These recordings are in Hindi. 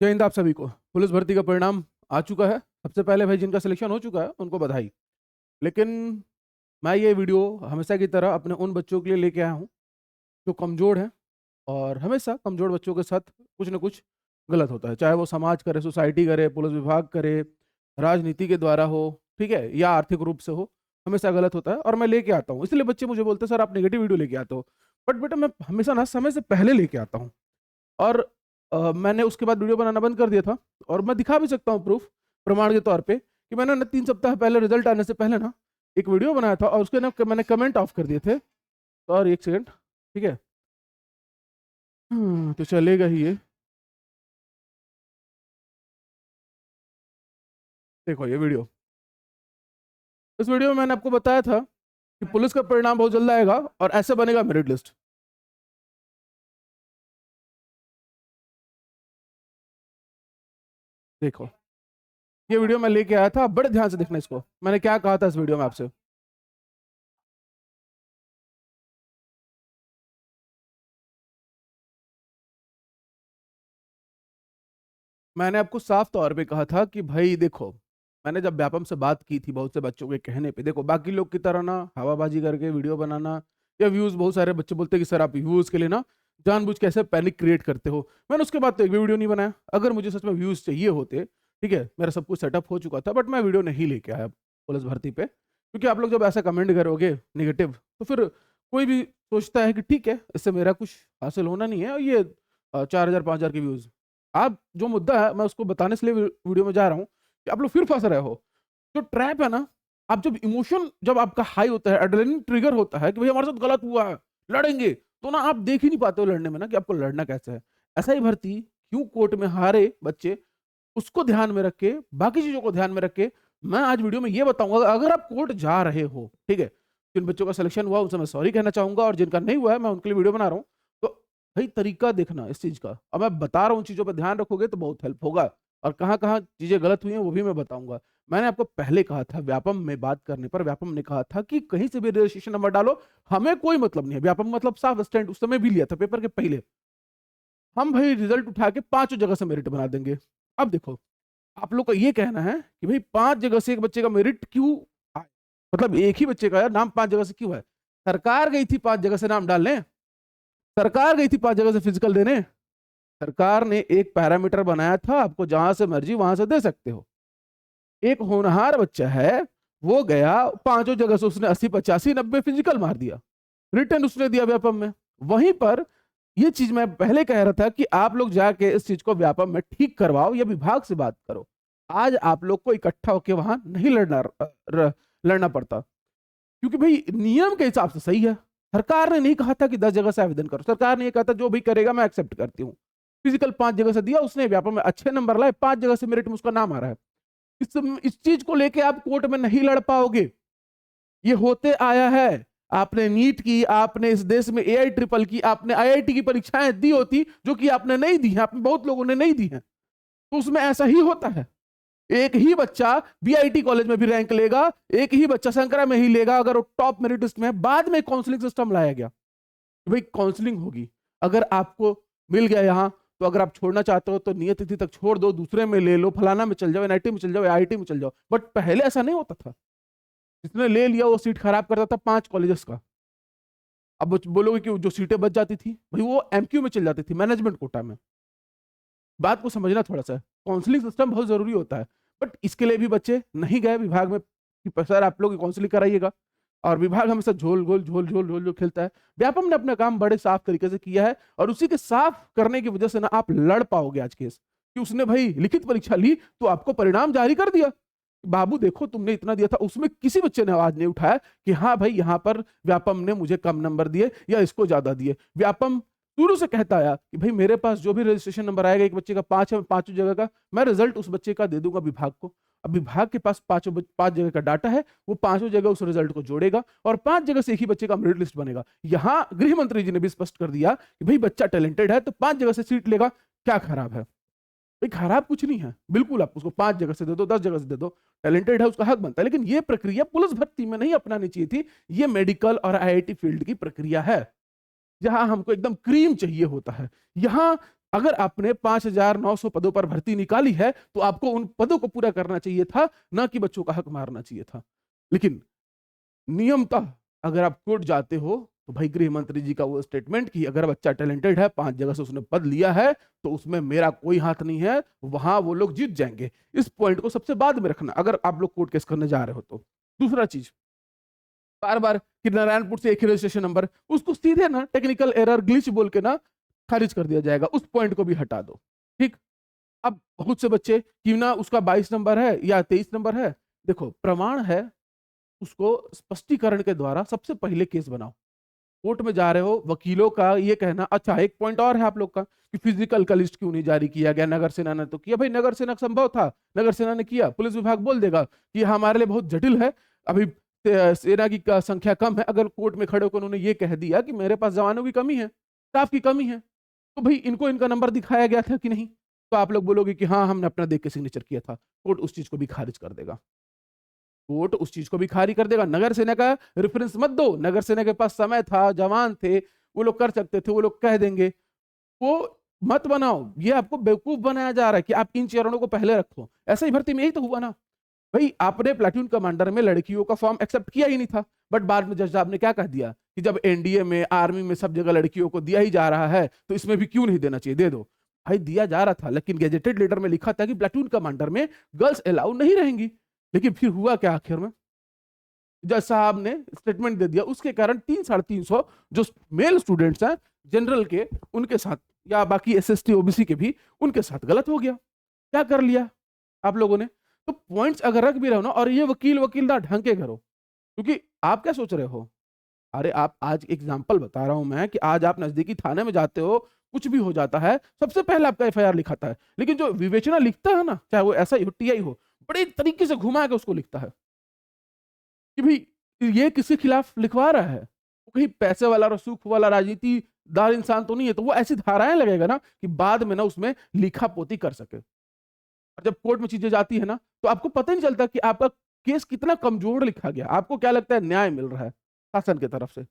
जय हिंद आप सभी को। पुलिस भर्ती का परिणाम आ चुका है। सबसे पहले भाई जिनका सिलेक्शन हो चुका है उनको बधाई। लेकिन मैं ये वीडियो हमेशा की तरह अपने उन बच्चों के लिए लेके आया हूँ जो कमज़ोर हैं, और हमेशा कमज़ोर बच्चों के साथ कुछ ना कुछ गलत होता है, चाहे वो समाज करे, सोसाइटी करे, पुलिस विभाग करे, राजनीति के द्वारा हो, ठीक है, या आर्थिक रूप से हो। हमेशा गलत होता है और मैं लेके आता हूँ। इसलिए बच्चे मुझे बोलते हैं सर आप नेगेटिव वीडियो लेके आते हो, बट बेटा मैं हमेशा ना समय से पहले लेके आता हूँ। और मैंने उसके बाद वीडियो बनाना बंद कर दिया था, और मैं दिखा भी सकता हूँ प्रूफ, प्रमाण के तौर पे, कि मैंने ना 3 सप्ताह पहले रिजल्ट आने से पहले ना एक वीडियो बनाया था, और उसके ना मैंने कमेंट ऑफ कर दिए थे। और एक सेकंड, ठीक है, तो चलेगा ही ये। देखो ये वीडियो, इस वीडियो में मैंने आपको बताया था कि पुलिस का परिणाम बहुत जल्द आएगा और ऐसे बनेगा मेरिट लिस्ट। देखो ये वीडियो मैं लेके आया था, बड़े ध्यान से देखना इसको। मैंने क्या कहा था इस वीडियो में आपसे। मैंने आपको साफ तौर पे कहा था कि भाई देखो, मैंने जब व्यापम से बात की थी बहुत से बच्चों के कहने पे, देखो बाकी लोग की तरह ना हवाबाजी करके वीडियो बनाना या व्यूज, बहुत सारे बच्चे बोलते हैं कि सर आप व्यूज के लिए ना जानबूझ के ऐसे पैनिक क्रिएट करते हो। मैंने उसके बाद तो एक भी वीडियो नहीं बनाया। अगर मुझे सच में व्यूज चाहिए होते, ठीक है, मेरा सब कुछ सेटअप हो चुका था, बट मैं वीडियो नहीं लेके आया पुलिस भर्ती पे, क्योंकि आप लोग जब ऐसा कमेंट करोगे निगेटिव, तो फिर कोई भी सोचता है कि ठीक है इससे मेरा कुछ हासिल होना नहीं है, और ये 4,000 5,000 के व्यूज। आप जो मुद्दा है मैं उसको बताने से लिए वीडियो में जा रहा हूँ कि आप लोग फिर फंस रहे हो। जो ट्रैप है ना, आप जब इमोशन, जब आपका हाई होता है, एड्रेनलिन ट्रिगर होता है कि भाई हमारे साथ गलत हुआ है, लड़ेंगे, तो ना आप देख ही नहीं पाते हो लड़ने में ना कि आपको लड़ना कैसे है। ऐसा ही भर्ती क्यों कोर्ट में हारे बच्चे, उसको ध्यान में रख के, बाकी चीजों को ध्यान में रख के, मैं आज वीडियो में ये बताऊंगा। अगर आप कोर्ट जा रहे हो, ठीक है, जिन बच्चों का सिलेक्शन हुआ उनसे मैं सॉरी कहना चाहूंगा, और जिनका नहीं हुआ है मैं उनके लिए वीडियो बना रहा हूँ। तो भाई तरीका देखना इस चीज का, अब मैं बता रहा हूँ चीजों पर ध्यान रखोगे तो बहुत हेल्प होगा। और कहाँ कहाँ चीजें गलत हुई हैं वो भी मैं बताऊंगा। मैंने आपको पहले कहा था, व्यापम में बात करने पर व्यापम ने कहा था कि कहीं से भी रजिस्ट्रेशन नंबर डालो, हमें कोई मतलब नहीं है। व्यापम मतलब साफ स्टैंड उस समय भी लिया था पेपर के पहले। हम भाई रिजल्ट उठा के 5 जगह से मेरिट बना देंगे। अब देखो, आप लोग का ये कहना है कि भाई 5 जगह से एक बच्चे का मेरिट क्यों आए, मतलब एक ही बच्चे का यार नाम 5 जगह से क्यों है। सरकार गई थी 5 जगह से नाम डालने, सरकार गई थी 5 जगह से फिजिकल देने, सरकार ने एक पैरामीटर बनाया था, आपको जहां से मर्जी वहां से दे सकते हो। एक होनहार बच्चा है, वो गया 5 जगह से, उसने 80 85 90 फिजिकल मार दिया, रिटर्न उसने दिया व्यापम में। वहीं पर ये चीज मैं पहले कह रहा था कि आप लोग जाके इस चीज को व्यापम में ठीक करवाओ या विभाग से बात करो। आज आप लोग को इकट्ठा होकर वहां नहीं लड़ना पड़ता, क्योंकि भाई नियम के हिसाब से सही है। सरकार ने नहीं कहा था कि 10 जगह से आवेदन करो, सरकार ने ये कहा था जो भी करेगा मैं एक्सेप्ट करती हूँ। फिजिकल 5 जगह से दिया उसने, व्यापम में अच्छे नंबर लाए, 5 जगह से मेरिट में उसका नाम आ रहा है। इस चीज को लेके आप कोर्ट में नहीं लड़ पाओगे, ये होते आया है। आपने नीट की, आपने इस देश में एआई ट्रिपल की, आपने आईआईटी की परीक्षाएं दी होती, जो कि आपने नहीं दी है, आपने बहुत लोगों ने नहीं दी है, तो उसमें ऐसा ही होता है। एक ही बच्चा बीआईटी कॉलेज में भी रैंक लेगा, एक ही बच्चा शंकरा में ही लेगा अगर वो टॉप मेरिट लिस्ट में है। बाद में काउंसलिंग सिस्टम लाया गया, भाई काउंसलिंग होगी, अगर आपको मिल गया यहाँ, तो अगर आप छोड़ना चाहते हो तो नियत तिथि तक छोड़ दो, दूसरे में ले लो, फलाना में चल जाओ, एनआईटी में चल जाओ, आईआईटी में चल जाओ। बट पहले ऐसा नहीं होता था। जिसने ले लिया वो सीट खराब करता था 5 कॉलेजेस का। अब बोलोगे कि जो सीटें बच जाती थी भाई वो एमक्यू में चल जाती थी, मैनेजमेंट कोटा में। बात को समझना थोड़ा सा, काउंसलिंग सिस्टम बहुत जरूरी होता है। बट इसके लिए भी बच्चे नहीं गए विभाग में कि सर आप लोग काउंसलिंग कराइएगा, और विभाग हमेशा झोल गोल झोल झोल झोल झोल खेलता है। व्यापम ने अपना काम बड़े साफ तरीके से किया है, और उसी के साफ करने की वजह से ना आप लड़ पाओगे आज केस, कि उसने भाई लिखित परीक्षा ली तो आपको परिणाम जारी कर दिया, बाबू देखो तुमने इतना दिया था, उसमें किसी बच्चे ने आवाज नहीं उठाया कि हाँ भाई यहाँ पर व्यापम ने मुझे कम नंबर दिए या इसको ज्यादा दिए। व्यापम शुरू से कहता आया कि भाई मेरे पास जो भी रजिस्ट्रेशन नंबर आएगा, एक बच्चे का 5 है, 5 जगह का मैं रिजल्ट उस बच्चे का दे दूंगा विभाग को। अब विभाग के पास 5 जगह का डाटा है, वो 5 जगह उस रिजल्ट को जोड़ेगा और 5 जगह से एक ही बच्चे का मेरिट लिस्ट बनेगा। यहाँ गृह मंत्री जी ने भी स्पष्ट कर दिया कि भाई बच्चा टैलेंटेड है तो 5 जगह से सीट लेगा, क्या खराब है भाई? खराब कुछ नहीं है, बिल्कुल आप उसको 5 जगह से दे दो, 10 जगह से दे दो, टैलेंटेड है उसका हक बनता है। लेकिन ये प्रक्रिया पुलिस भर्ती में नहीं अपनानी चाहिए थी। ये मेडिकल और आईआईटी फील्ड की प्रक्रिया है, जहां हमको एकदम क्रीम चाहिए होता है। यहाँ अगर आपने 5,900 पदों पर भर्ती निकाली है तो आपको उन पदों को पूरा करना चाहिए था, ना कि बच्चों का हक मारना चाहिए था। लेकिन नियमतः अगर आप कोर्ट जाते हो तो भाई गृह मंत्री जी का वो स्टेटमेंट कि अगर बच्चा टैलेंटेड है, 5 जगह से उसने पद लिया है, तो उसमें मेरा कोई हाथ नहीं है, वहां वो लोग जीत जाएंगे। इस पॉइंट को सबसे बाद में रखना अगर आप लोग कोर्ट केस करने जा रहे हो तो। दूसरा चीज, बार बार कि नारायणपुर से एक ही रजिस्ट्रेशन नंबर, उसको सीधे ना टेक्निकल एरर ग्लिच बोल के ना खारिज कर दिया जाएगा, उस पॉइंट को भी हटा दो। ठीक। अब बहुत से बच्चे कि ना उसका 22 नंबर है या 23 नंबर है, देखो प्रमाण है, उसको स्पष्टीकरण के द्वारा सबसे पहले केस बनाओ। कोर्ट में जा रहे हो, वकीलों का ये कहना, अच्छा एक पॉइंट और है आप लोग का कि फिजिकल का लिस्ट क्यों नहीं जारी किया गया, नगर सेना ने तो किया। भाई नगर सेना संभव था, नगर सेना ने किया, पुलिस विभाग बोल देगा कि हमारे लिए बहुत जटिल है, अभी सेना की संख्या कम है। अगर कोर्ट में खड़े होकर उन्होंने ये कह दिया कि मेरे पास जवानों की कमी है, स्टाफ की कमी है, तो भाई इनको इनका नंबर दिखाया गया था कि नहीं, तो आप लोग बोलोगे कि हाँ हमने अपना देख के सिग्नेचर किया था। कोर्ट उस चीज को भी खारिज कर देगा, कोर्ट उस चीज को भी खारिज कर देगा। नगर सेना का रेफरेंस मत दो, नगर सेना के पास समय था, जवान थे, वो लोग कर सकते थे, वो लोग कह देंगे। वो मत बनाओ, ये आपको बेवकूफ बनाया जा रहा है कि आप इन चरणों को पहले रखो। ऐसा ही भर्ती में यही तो हुआ ना भाई, आपने प्लाटून कमांडर में लड़कियों का फॉर्म एक्सेप्ट किया ही नहीं था, बट बाद में जज साहब ने क्या कह दिया कि जब एनडीए में, आर्मी में, सब जगह लड़कियों को दिया ही जा रहा है तो इसमें भी क्यों नहीं देना चाहिए, दे दो। भाई दिया जा रहा था, लेकिन गेजेटेड लेटर में लिखा था कि प्लाटून कमांडर में गर्ल्स अलाउ नहीं रहेंगी। लेकिन फिर हुआ क्या आखिर में, जज साहब ने स्टेटमेंट दे दिया, उसके कारण 300-350 जो मेल स्टूडेंट्स हैं जनरल के, उनके साथ या बाकी एसएसटी ओबीसी के भी, उनके साथ गलत हो गया। क्या कर लिया आप लोगों ने? तो पॉइंट्स अगर रख भी रहे हो ना, और ये वकील वकील ना ढंग के करो, क्योंकि आप क्या सोच रहे हो, अरे आप आज एग्जाम्पल बता रहा हूं मैं कि आज आप नजदीकी थाने में जाते हो, कुछ भी हो जाता है, सबसे पहले आपका एफआईआर लिखाता है, लेकिन जो विवेचना लिखता है ना, चाहे वो ऐसा ही हो, टीआई हो, बड़े तरीके से घुमा के उसको लिखता है कि भाई ये किसी खिलाफ लिखवा रहा है, वो कहीं पैसे वाला रसूख वाला राजनीतिदार इंसान तो नहीं है, तो वो ऐसी धाराएं लगेगा ना कि बाद में ना उसमें लिखा पोती कर सके। और जब कोर्ट में चीजें जाती है ना, तो आपको पता ही नहीं चलता कि आपका केस कितना कमजोर लिखा गया। आपको क्या लगता है न्याय मिल रहा है शासन की तरफ से,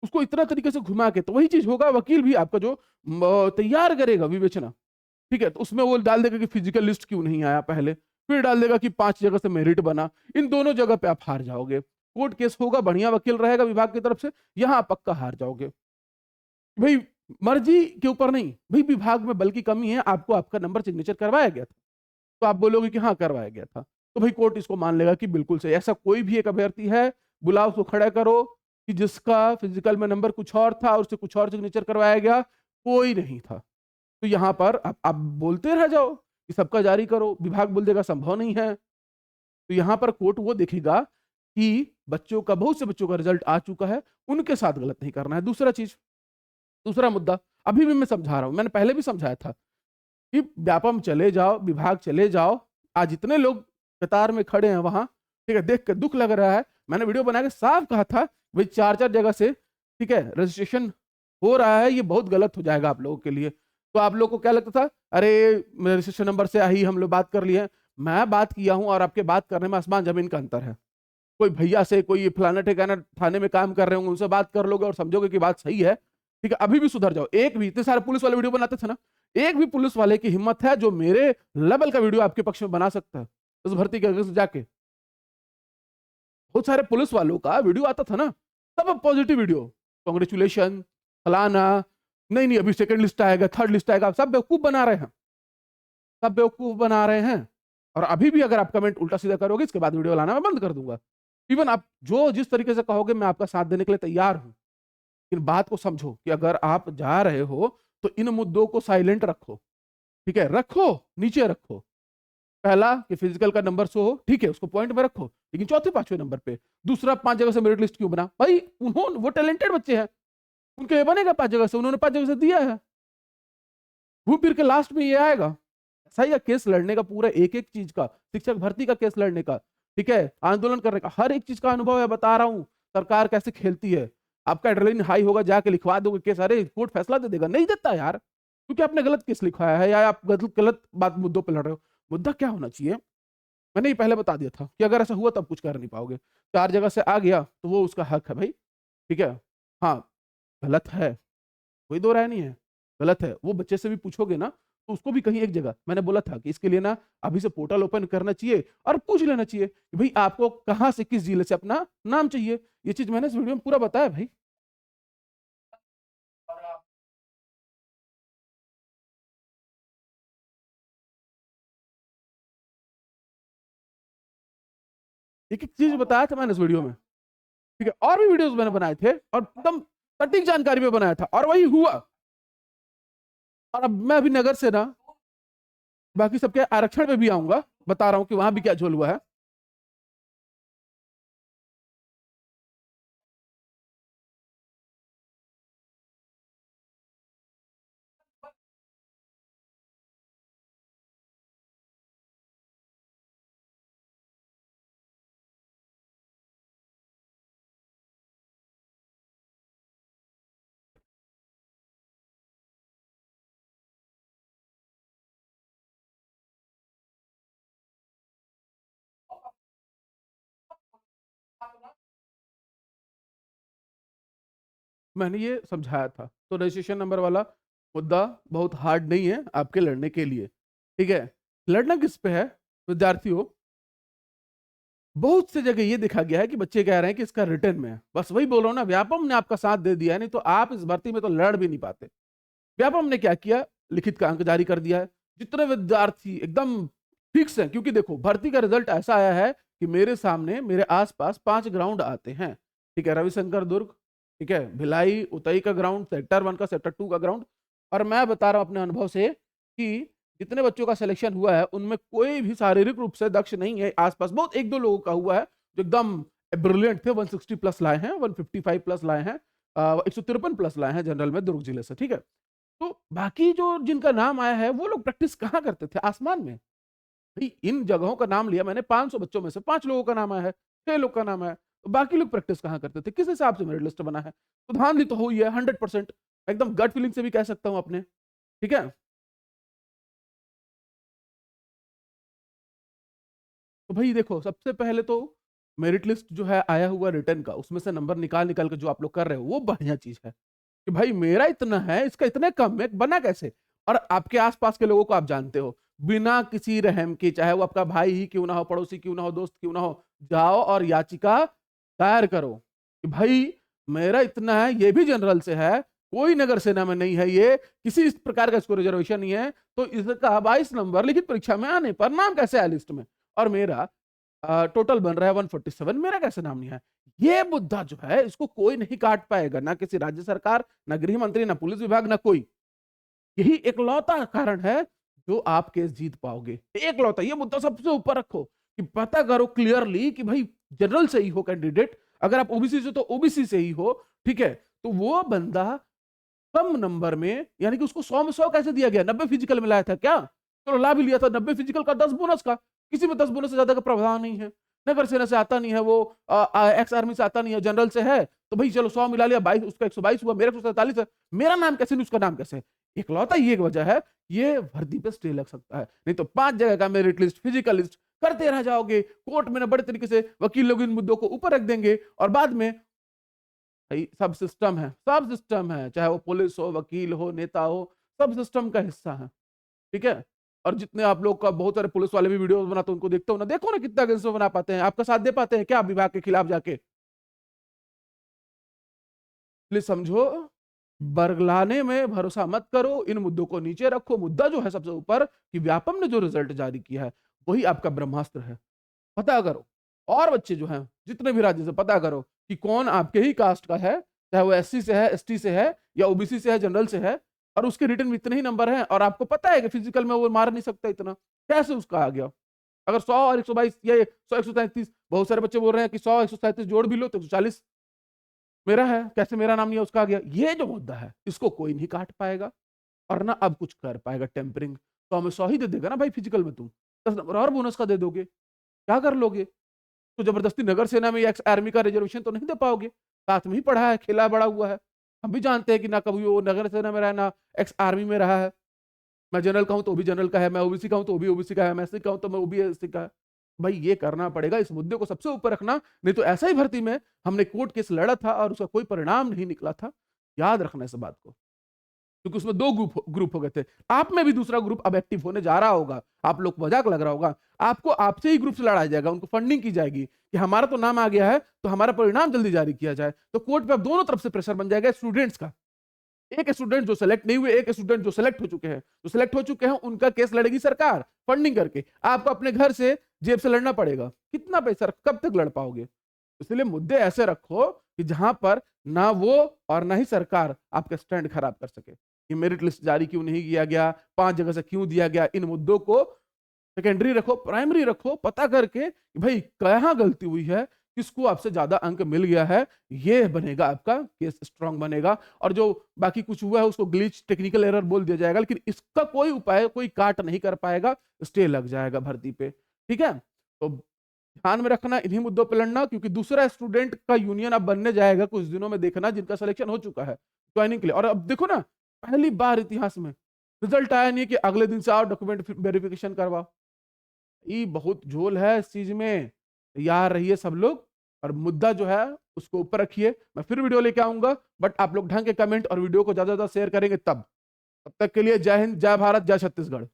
उसको इतना तरीके से घुमा के, तो वही चीज होगा वकील भी आपका जो तैयार करेगा विवेचना, ठीक है, तो उसमें वो डाल देगा कि फिजिकल लिस्ट क्यों नहीं आया पहले, फिर डाल देगा कि 5 जगह से मेरिट बना। इन दोनों जगह पे आप हार जाओगे। कोर्ट केस होगा, बढ़िया वकील रहेगा विभाग की तरफ से, यहां आप पक्का हार जाओगे। भाई मर्जी के ऊपर नहीं, भाई विभाग में बल की कमी है, आपको आपका नंबर सिग्नेचर करवाया गया था, तो आप बोलोगे कि हाँ करवाया गया था, तो भाई कोर्ट इसको मान लेगा कि बिल्कुल सही। ऐसा कोई भी एक अभ्यर्थी है, बुलाओ उसको खड़ा करो कि जिसका फिजिकल में नंबर कुछ और था और उससे कुछ और सिग्नेचर करवाया गया, कोई नहीं था। तो यहाँ पर आप बोलते रह जाओ कि सबका जारी करो, विभाग बोल देगा संभव नहीं है, तो यहाँ पर कोर्ट वो देखेगा कि बच्चों का, बहुत से बच्चों का रिजल्ट आ चुका है, उनके साथ गलत नहीं करना है। दूसरा चीज, दूसरा मुद्दा, अभी भी मैं समझा रहा हूं, मैंने पहले भी समझाया था कि व्यापम चले जाओ, विभाग चले जाओ, आज इतने लोग कतार में खड़े हैं वहां, ठीक है, देख के दुख लग रहा है। मैंने वीडियो बना के साफ कहा था भाई 4-4 जगह से, ठीक है, रजिस्ट्रेशन हो रहा है, ये बहुत गलत हो जाएगा आप लोगों के लिए। तो आप लोगों को क्या लगता था, अरे रजिस्ट्रेशन नंबर से ही हम लोग बात कर लिए हैं। मैं बात किया हूं और आपके बात करने में आसमान जमीन का अंतर है। कोई भैया से, कोई फलाना ठिकाना थाने में काम कर रहे होंगे, उनसे बात कर लोगे और समझोगे कि बात सही है, ठीक है, अभी भी सुधर जाओ। एक भी, इतने सारे पुलिस वाले वीडियो बनाते थे ना, एक भी पुलिस वाले की हिम्मत है जो मेरे लेवल का वीडियो आपके पक्ष में बना सकता है उस भर्ती के अगस्त जाके? बहुत सारे पुलिस वालों का वीडियो आता था ना, सब पॉजिटिव वीडियो, कांग्रेचुलेशन फलाना, नहीं नहीं अभी सेकंड लिस्ट आएगा, थर्ड लिस्ट आएगा, सब बेवकूफ बना रहे हैं, सब बेवकूफ बना रहे हैं। और अभी भी अगर आप कमेंट उल्टा सीधा करोगे, इसके बाद वीडियो लाना मैं बंद कर दूंगा। इवन आप जो जिस तरीके से कहोगे, मैं आपका साथ देने के लिए तैयार हूं, लेकिन बात को समझो कि अगर आप जा रहे हो तो इन मुद्दों को साइलेंट रखो, ठीक है, रखो, नीचे रखो। पहला कि फिजिकल का नंबर 100 हो, ठीक है, उसको पॉइंट में रखो, लेकिन चौथे पांचवें नंबर पे। दूसरा, 5 जगह से मेरिट लिस्ट क्यों बना? भाई उन्होंने, वो टैलेंटेड बच्चे हैं, उनके ये बनेगा 5 जगह से, उन्होंने 5 जगह से दिया है, घूम फिर के लास्ट में ये आएगा। सही है, केस लड़ने का पूरा एक एक चीज का, शिक्षक भर्ती का केस लड़ने का, ठीक है, आंदोलन करने का, हर एक चीज का अनुभव है, बता रहा हूं सरकार कैसे खेलती है। आपका एड्रेनलिन हाई होगा, जाके लिखवा दोगे केस, अरे कोर्ट फैसला दे देगा, नहीं देता यार, क्योंकि आपने गलत केस लिखवाया है या आप गलत गलत बात मुद्दों पर लड़ रहे हो। मुद्दा क्या होना चाहिए, मैंने ये पहले बता दिया था कि अगर ऐसा हुआ तब कुछ कर नहीं पाओगे। 4 जगह से आ गया तो वो उसका हक है भाई, ठीक है, हाँ गलत है, कोई दो राय नहीं है, गलत है। वो बच्चे से भी पूछोगे ना, तो उसको भी कहीं एक जगह मैंने बोला था कि इसके लिए ना अभी से पोर्टल ओपन करना चाहिए और पूछ लेना चाहिए कि भाई आपको कहाँ से, किस जिले से अपना नाम चाहिए। ये चीज़ मैंने इस वीडियो में पूरा बताया भाई। एक-एक चीज़ बताया था मैंने इस वीडियो में, ठीक है? और भी वीडियोज़ मैंने बनाए थे और एकदम सटीक जानकारी में बनाया था और वही हुआ। और अब मैं अभी नगर से ना बाकी सबके आरक्षण पे भी आऊँगा, बता रहा हूँ कि वहाँ भी क्या झोल हुआ है। मैंने ये समझाया था। तो रजिस्ट्रेशन नंबर वाला मुद्दा बहुत हार्ड नहीं है आपके लड़ने के लिए, ठीक है? लड़ना किस पे है? विद्यार्थियों, बहुत सी जगह ये देखा गया है कि बच्चे कह रहे हैं कि इसका रिटर्न में है। बस वही बोल रहा हूँ ना, व्यापम ने आपका साथ दे दिया है, नहीं तो आप इस भर्ती में तो लड़ भी नहीं पाते। व्यापम ने क्या किया? लिखित का अंक जारी कर दिया है। जितने विद्यार्थी एकदम फिक्स हैं, क्योंकि देखो भर्ती का रिजल्ट ऐसा आया है कि मेरे सामने, मेरे आसपास 5 ग्राउंड आते हैं, ठीक है? रविशंकर दुर्ग, ठीक है? भिलाई, उतई का ग्राउंड, सेक्टर 1 का, सेक्टर 2 का ग्राउंड। और मैं बता रहा हूँ अपने अनुभव से कि जितने बच्चों का सिलेक्शन हुआ है, उनमें कोई भी शारीरिक रूप से दक्ष नहीं है। आसपास बहुत 1-2 लोगों का हुआ है जो एकदम ब्रिलियंट थे, 160 प्लस लाए हैं, 155 प्लस लाए हैं, 153 प्लस लाए हैं जनरल में दुर्ग जिले से, ठीक है? तो बाकी जो जिनका नाम आया है वो लोग प्रैक्टिस कहाँ करते थे? आसमान में। भाई इन जगहों का नाम लिया मैंने, 500 बच्चों में से 5 लोगों का नाम आया है, 6 लोग का नाम आया है। तो बाकी लोग प्रैक्टिस कहाँ करते थे? किस हिसाब से मेरिट लिस्ट बना है? तो धांधली तो हुई है 100%। एकदम गट फीलिंग से भी कह सकता हूँ अपने, ठीक है? तो भाई देखो, सबसे पहले तो मेरिट लिस्ट जो है आया हुआ रिटर्न का, उसमें से नंबर निकाल-निकाल के जो आप लोग कर रहे हो, वो बढ़िया चीज़ है। कि भाई मेरा इतना है, इसका इतने कम है, बना कैसे? और आपके आस-पास के लोगों को आप जानते हो, बिना किसी रहम के, चाहे वो आपका भाई ही क्यों ना हो, पड़ोसी क्यों ना हो, दोस्त क्यों ना हो, जाओ और याचिका दायर करो कि भाई मेरा इतना है, ये भी जनरल से है, कोई नगर सेना में नहीं है ये, किसी इस प्रकार का इसको रिजर्वेशन नहीं है, तो इसका 22 नंबर लिखित परीक्षा में आने पर नाम कैसे आया लिस्ट में? और मेरा टोटल बन रहा है 147, मेरा कैसे नाम नहीं है? ये मुद्दा जो है इसको कोई नहीं काट पाएगा, ना किसी राज्य सरकार, ना गृह मंत्री, ना पुलिस विभाग, ना कोई। यही एकलौता कारण है जो आप केस जीत पाओगे। एकलौता, ये मुद्दा सबसे ऊपर रखो कि पता करो क्लियरली कि भाई जनरल से ही हो कैंडिडेट, अगर आप ओबीसी से तो ओबीसी से ही हो, ठीक है? तो वो बंदा कम नंबर में, यानी कि उसको 100 में 100 कैसे दिया गया? 90 फिजिकल में लाया था क्या? चलो ला भी लिया था, 90 फिजिकल का 10 बोनस का, किसी में 10 बोनस से ज्यादा का प्रावधान नहीं है। नगर सेना से आता नहीं है वो, एक्स आर्मी से आता नहीं है, जनरल से है, तो भाई चलो 100 मिला लिया, 22 उसका 122 हुआ, मेरा 147 है, मेरा नाम कैसे नहीं, उसका नाम कैसे? इकलौता ये एक वजह है, ये भर्ती पे स्टे लग सकता है। नहीं तो 5 जगह का मेरिट लिस्ट, फिजिकल लिस्ट करते रह जाओगे, कोर्ट में ना बड़े तरीके से वकील लोग इन मुद्दों को ऊपर रख देंगे और बाद में भाई सब सिस्टम है, सब सिस्टम है, चाहे वो पुलिस हो, वकील हो, नेता हो, सब सिस्टम का हिस्सा है, ठीक है? और जितने आप लोग का बहुत सारे पुलिस वाले भी वीडियोस बनाते हैं, उनको देखते हो ना, देखो ना कितना अगेंस्ट में बना पाते हैं, आपका साथ दे पाते हैं क्या विभाग के खिलाफ जाके? इसलिए समझो, बरगलाने में भरोसा मत करो, इन मुद्दों को नीचे रखो। मुद्दा जो है सबसे ऊपर कि व्यापम ने जो रिजल्ट जारी किया है, वही आपका ब्रह्मास्त्र है। पता करो, और बच्चे जो हैं जितने भी राज्य से पता करो कि कौन आपके ही कास्ट का है, चाहे वो एससी से है, एसटी से है, या ओबीसी से है, जनरल से है, और उसके रिटर्न में इतने ही नंबर हैं और आपको पता है कि फिजिकल में वो मार नहीं सकता इतना, कैसे उसका आ गया? अगर 100 और 122 या 100 133, बहुत सारे बच्चे बोल रहे हैं कि 100 137 जोड़ भी लो तो 140 मेरा है, कैसे मेरा नाम नहीं है, उसका आ गया? ये जो मुद्दा है इसको कोई नहीं काट पाएगा और ना अब कुछ कर पाएगा टेम्परिंग। तो हमें 100 ही दे देगा ना भाई फिजिकल में, तुम 10 नंबर और बोनस का दे दोगे, क्या कर लोगे? तो जबरदस्ती नगर सेना में या एक्स आर्मी का रिजर्वेशन तो नहीं दे पाओगे। साथ में ही पढ़ा है, खेला बड़ा हुआ है। हम भी जानते हैं कि ना कभी वो नगर सेना में रहा है, ना एक्स आर्मी में रहा है। मैं जनरल का हूँ तो वो भी जनरल का है, मैं ओबीसी का हूँ तो वो भी ओबीसी का है, मैं एससी का हूँ तो मैं वो भी एससी का है। भाई ये करना पड़ेगा, इस मुद्दे को सबसे ऊपर रखना, नहीं तो ऐसा ही भर्ती में हमने कोर्ट केस लड़ा था और उसका कोई परिणाम नहीं निकला था। याद रखना इस बात को। क्योंकि उसमें 2 ग्रुप हो गए थे। आप में भी दूसरा ग्रुप अब एक्टिव होने जा रहा होगा। आप लोग को मज़ाक लग रहा होगा। आपको आपसे ही ग्रुप से लड़ाया जाएगा, उनको फंडिंग की जाएगी कि हमारा तो नाम आ गया है, तो हमारा परिणाम जल्दी जारी किया जाए। तो कोर्ट पे अब दोनों तरफ से प्रेशर बन जाएगा स्टूडेंट्स का। एक स्टूडेंट जो सेलेक्ट नहीं हुए, एक स्टूडेंट जो सेलेक्ट हो चुके हैं। जो सेलेक्ट हो चुके हैं, उनका केस लड़ेगी सरकार फंडिंग करके। आपको अपने घर से, जेब से लड़ना पड़ेगा। कितना पैसा, कब तक लड़ पाओगे? इसलिए मुद्दे ऐसे रखो कि जहां पर ना वो और ना ही सरकार आपका स्टैंड खराब कर सके कि मेरिट लिस्ट जारी क्यों नहीं किया गया, 5 जगह से क्यों दिया गया। इन मुद्दों को सेकेंडरी रखो, प्राइमरी रखो, पता करके कि भाई कहाँ गलती हुई है, किसको आपसे ज्यादा अंक मिल गया है। ये बनेगा आपका केस, स्ट्रांग बनेगा। और जो बाकी कुछ हुआ है उसको ग्लिच, टेक्निकल एरर बोल दिया जाएगा, लेकिन इसका कोई उपाय कोई काट नहीं कर पाएगा, स्टे लग जाएगा भर्ती पे। ठीक है, तो ध्यान में रखना, इन्हीं मुद्दों पे लड़ना, क्योंकि दूसरा स्टूडेंट का यूनियन अब बनने जाएगा कुछ दिनों में। देखना जिनका सिलेक्शन हो चुका है ज्वाइनिंग के लिए। और अब देखो ना, पहली बार इतिहास में रिजल्ट आया नहीं कि अगले दिन से आओ डॉक्यूमेंट वेरिफिकेशन करवाओ। ये बहुत झोल है इस चीज में। तैयार रहिए सब लोग, और मुद्दा जो है उसको ऊपर रखिए। मैं फिर वीडियो लेके आऊंगा, बट आप लोग ढंग के कमेंट और वीडियो को ज्यादा से ज्यादा शेयर करेंगे तब। तब तक के लिए जय हिंद, जय भारत, जय छत्तीसगढ़।